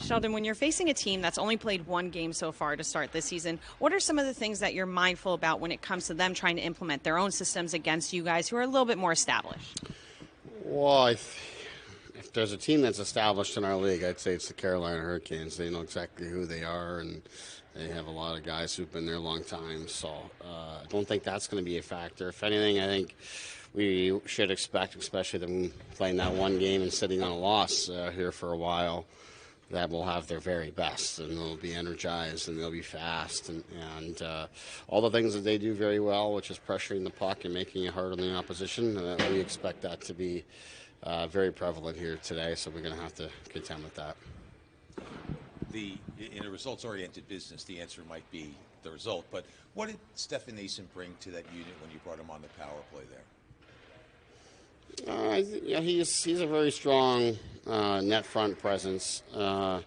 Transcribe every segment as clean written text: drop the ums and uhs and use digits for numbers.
Sheldon, when you're facing a team that's only played one game so far to start this season, what are some of the things that you're mindful about when it comes to them trying to implement their own systems against you guys who are a little bit more established? Well, if there's a team that's established in our league, I'd say it's the Carolina Hurricanes. They know exactly who they are, and they have a lot of guys who've been there a long time. So I don't think that's going to be a factor. If anything, I think we should expect, especially them playing that one game and sitting on a loss here for a while, that will have their very best, and they'll be energized, and they'll be fast, and all the things that they do very well, which is pressuring the puck and making it hard on the opposition. We expect that to be very prevalent here today, so we're going to have to contend with that. In a results-oriented business, the answer might be the result, but what did Stefan Noesen bring to that unit when you brought him on the power play there? He's a very strong net front presence. So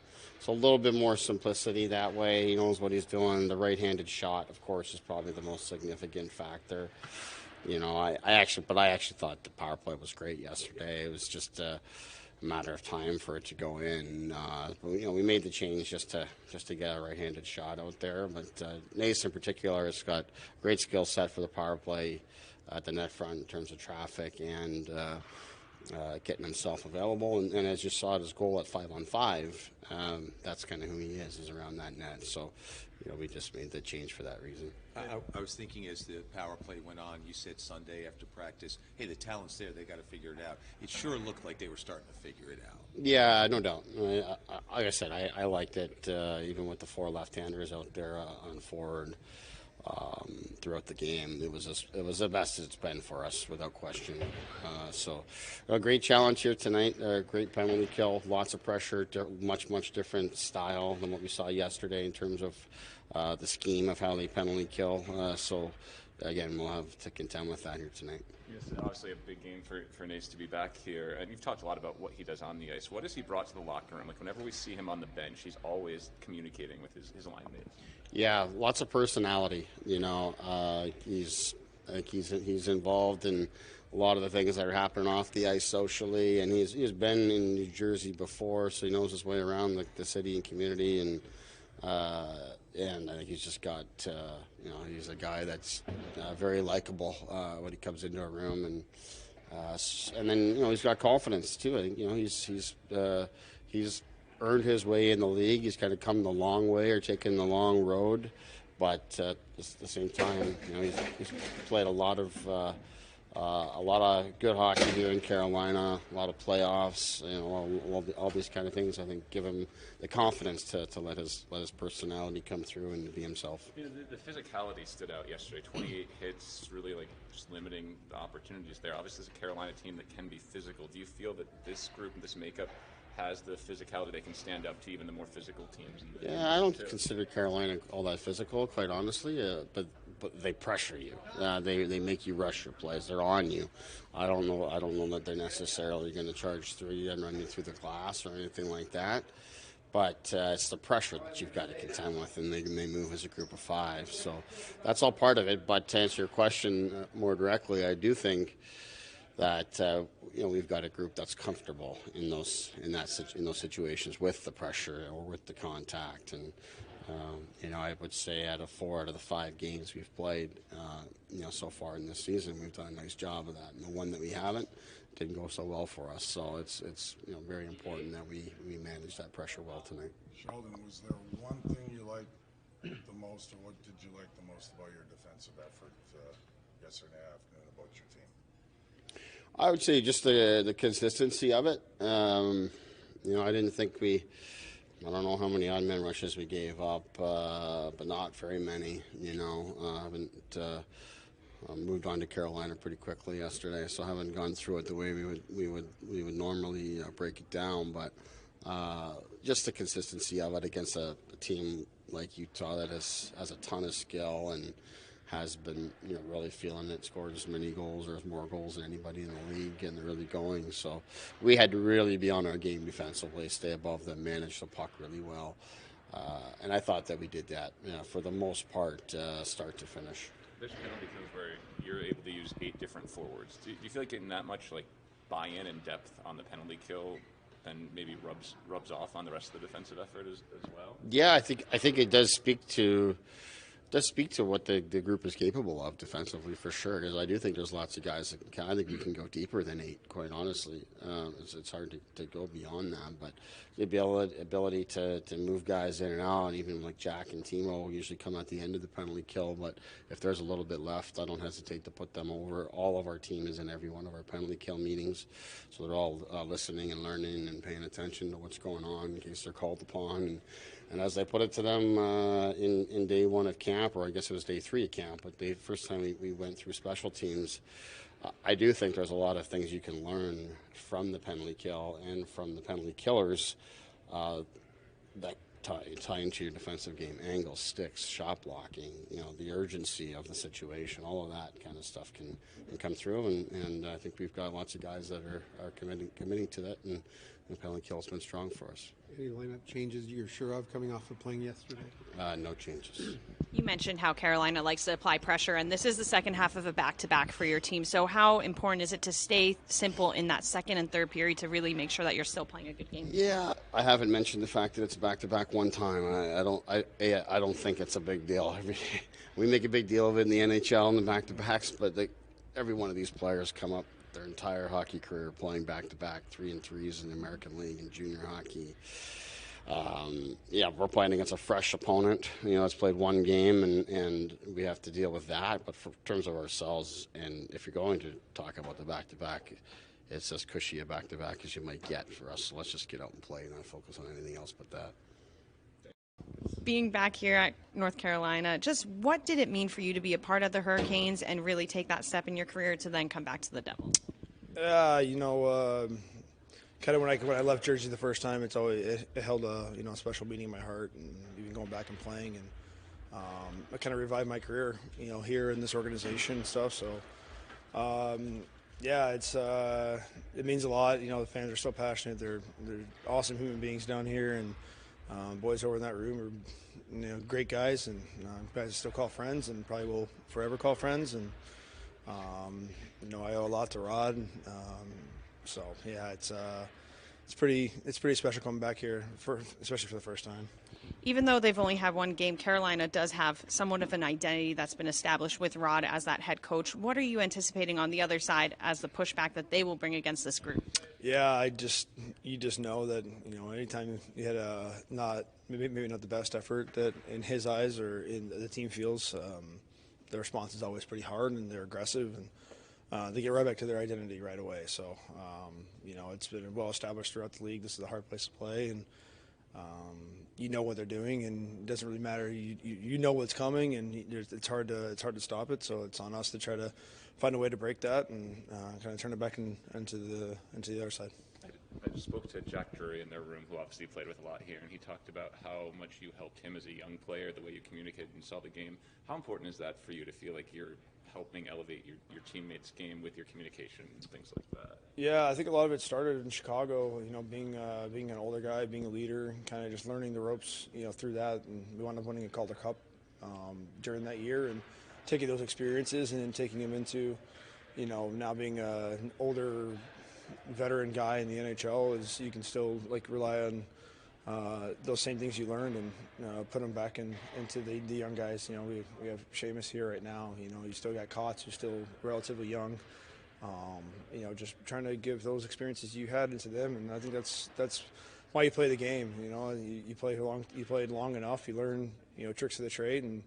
a little bit more simplicity that way. He knows what he's doing. The right-handed shot, of course, is probably the most significant factor. I actually thought the power play was great yesterday. It was just a matter of time for it to go in. We made the change just to get a right-handed shot out there. But Nace in particular has got great skill set for the power play at the net front in terms of traffic and getting himself available. And as you saw at his goal at 5-on-5, that's kind of who he is around that net. So, we just made the change for that reason. I was thinking as the power play went on, you said Sunday after practice, hey, the talent's there, they got to figure it out. It sure looked like they were starting to figure it out. Yeah, no doubt. Like I said, I liked it, even with the four left-handers out there on forward. Throughout the game, it was the best it's been for us, without question. So a great challenge here tonight. Great penalty kill, lots of pressure, much different style than what we saw yesterday in terms of the scheme of how they penalty kill. So again, we'll have to contend with that here tonight. Yes, obviously a big game for Nace to be back here. And you've talked a lot about what he does on the ice. What has he brought to the locker room? Like, whenever we see him on the bench, he's always communicating with his line mates. Yeah, lots of personality. He's involved in a lot of the things that are happening off the ice socially, and he's been in New Jersey before, so he knows his way around the city and community, and I think he's just got he's a guy that's very likable when he comes into a room, and then he's got confidence too. I think he's earned his way in the league. He's kind of come the long way or taken the long road, but at the same time, he's played a lot of good hockey here in Carolina, a lot of playoffs, all these kind of things. I think give him the confidence to let his personality come through and be himself. The physicality stood out yesterday. 28 hits, really just limiting the opportunities there. Obviously, it's a Carolina team that can be physical. Do you feel that this group, this makeup, has the physicality they can stand up to even the more physical teams? I don't consider Carolina all that physical, quite honestly, but they pressure you. They make you rush your plays. They're on you. I don't know that they're necessarily going to charge through you and run you through the glass or anything like that. But it's the pressure that you've got to contend with, and they move as a group of five. So that's all part of it. But to answer your question more directly, I do think that we've got a group that's comfortable in those situations with the pressure or with the contact, and I would say out of 4 out of the 5 games we've played so far in this season, we've done a nice job of that. And the one that we haven't didn't go so well for us, so it's very important that we manage that pressure well tonight. Sheldon, was there one thing you liked the most, or what did you like the most about your defensive effort yesterday afternoon about your team? I would say just the consistency of it. I didn't think I don't know how many odd man rushes we gave up, but not very many. I haven't moved on to Carolina pretty quickly yesterday, so I haven't gone through it the way we would normally break it down. But just the consistency of it against a team like Utah that has a ton of skill and has been really feeling it, scored as many goals or as more goals than anybody in the league, and they're really going. So we had to really be on our game defensively, stay above them, manage the puck really well. And I thought that we did that for the most part, start to finish. There's penalty kills where you're able to use 8 different forwards. Do you feel like getting that much buy-in and depth on the penalty kill then maybe rubs off on the rest of the defensive effort as well? Yeah, I think it does speak to what the group is capable of defensively for sure. Because I do think there's lots of guys that can. I think we can go deeper than 8. Quite honestly, it's hard to go beyond that. But the ability to move guys in and out, and even like Jack and Timo usually come at the end of the penalty kill. But if there's a little bit left, I don't hesitate to put them over. All of our team is in every one of our penalty kill meetings, so they're all listening and learning and paying attention to what's going on in case they're called upon. And as I put it to them in day 1 of camp, or I guess it was day 3 of camp, but the first time we went through special teams, I do think there's a lot of things you can learn from the penalty kill and from the penalty killers that tie into your defensive game. Angles, sticks, shot blocking, the urgency of the situation, all of that kind of stuff can come through. And I think we've got lots of guys that are committing to that, and the penalty kill has been strong for us. Any lineup changes you're sure of coming off of playing yesterday? No changes. You mentioned how Carolina likes to apply pressure, and this is the second half of a back-to-back for your team. So how important is it to stay simple in that second and third period to really make sure that you're still playing a good game? Yeah, I haven't mentioned the fact that it's back-to-back one time. I don't think it's a big deal. We make a big deal of it in the NHL and the back-to-backs, but every one of these players come up their entire hockey career playing back-to-back 3-3s in the American League and junior hockey. We're playing against a fresh opponent. It's played one game, and we have to deal with that. But in terms of ourselves, and if you're going to talk about the back-to-back, it's as cushy a back-to-back as you might get for us. So let's just get out and play and not focus on anything else but that. Being back here at North Carolina, just what did it mean for you to be a part of the Hurricanes and really take that step in your career to then come back to the Devils? Kind of when I left Jersey the first time, it held a special meaning in my heart, and even going back and playing, and I kind of revived my career, here in this organization and stuff. So, it means a lot. The fans are so passionate. They're awesome human beings down here, and boys over in that room are great guys, and guys I still call friends, and probably will forever call friends. And I owe a lot to Rod. It's pretty special coming back here, especially for the first time. Even though they've only had one game, Carolina does have somewhat of an identity that's been established with Rod as that head coach. What are you anticipating on the other side as the pushback that they will bring against this group? Yeah, you just know that anytime you had maybe not the best effort that in his eyes or in the team feels, the response is always pretty hard, and they're aggressive, and they get right back to their identity right away. So it's been well established throughout the league. This is a hard place to play, and what they're doing, and it doesn't really matter. You know what's coming, and it's hard to stop it. So it's on us to try to find a way to break that and kind of turn it back into the other side. I just spoke to Jack Drury in their room, who obviously played with a lot here, and he talked about how much you helped him as a young player, the way you communicated and saw the game. How important is that for you to feel like you're helping elevate your teammates' game with your communication and things like that? Yeah, I think a lot of it started in Chicago. Being an older guy, being a leader, kind of just learning the ropes, through that. And we wound up winning a Calder Cup during that year, and taking those experiences and then taking them into, now being an older veteran guy in the NHL, is you can still rely on those same things you learned and put them back into the young guys. We have Seamus here right now. You still got Kotz, who's still relatively young. Just trying to give those experiences you had into them, and I think that's why you play the game. You played long enough. You learn tricks of the trade, and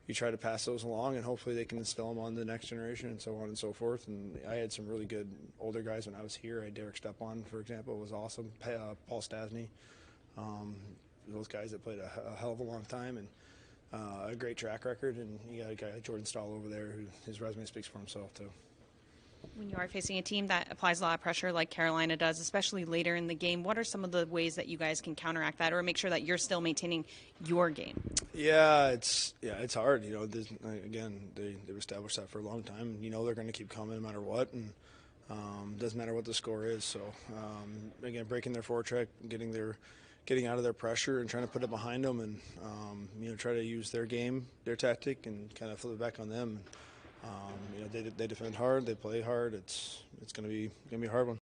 you try to pass those along, and hopefully they can instill them on the next generation, and so on and so forth. And I had some really good older guys when I was here. I had Derek Stepan, for example, was awesome. Paul Stasny. Those guys that played a hell of a long time and a great track record, and you got a guy like Jordan Stahl over there who his resume speaks for himself too. When you are facing a team that applies a lot of pressure like Carolina does, especially later in the game, what are some of the ways that you guys can counteract that or make sure that you're still maintaining your game? Yeah, it's hard. Again, they've established that for a long time. They're going to keep coming no matter what, and doesn't matter what the score is. So again, breaking their forecheck, getting out of their pressure and trying to put it behind them, and try to use their game, their tactic, and kind of flip it back on them. They defend hard, they play hard. It's going to be a hard one.